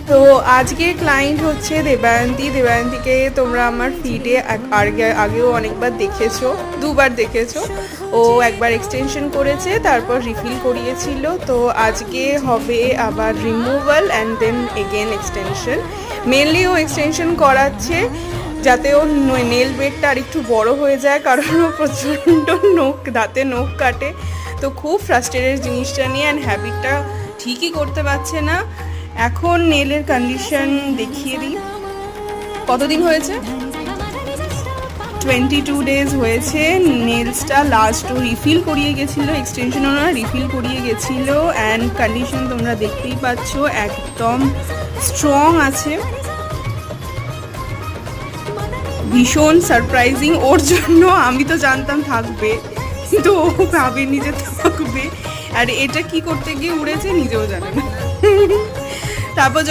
তো আজকে ক্লায়েন্ট হচ্ছে দেবায়ন্তীকে তোমরা আমার ফিডে আগেও অনেকবার দেখেছো, দুবার দেখেছো। ও একবার এক্সটেনশন করেছে, তারপর রিফিল করিয়েছিল। তো আজকে হবে আবার removal and then again extension. Mainly ও এক্সটেনশন করাচ্ছে যাতে ওর নেল বেডটা আর একটু বড় হয়ে যায়, কারণ ও প্রচণ্ড দাঁতে নখ কাটে। তো খুব ফ্রাস্ট্রেটেড জিনিসটা নিয়ে, অ্যান্ড হ্যাবিটটা ঠিকই করতে পারছে না। এখন নেলের কন্ডিশন দেখিয়ে দিই। কতদিন হয়েছে? 22 ডেজ হয়েছে। নেলসটা লাস্ট ও রিফিল করিয়ে গেছিলো, এক্সটেনশন ওরা রিফিল করিয়ে গেছিলো। অ্যান্ড কন্ডিশন তোমরা দেখতেই পাচ্ছ, একদম স্ট্রং আছে। ভীষণ সারপ্রাইজিং ওর জন্য। আমি তো জানতাম থাকবে, কিন্তু ও ভাবেনি যে থাকবে। আর এটা কি করতে গিয়ে উড়েছে নিজেও জানে না। তারপর যখন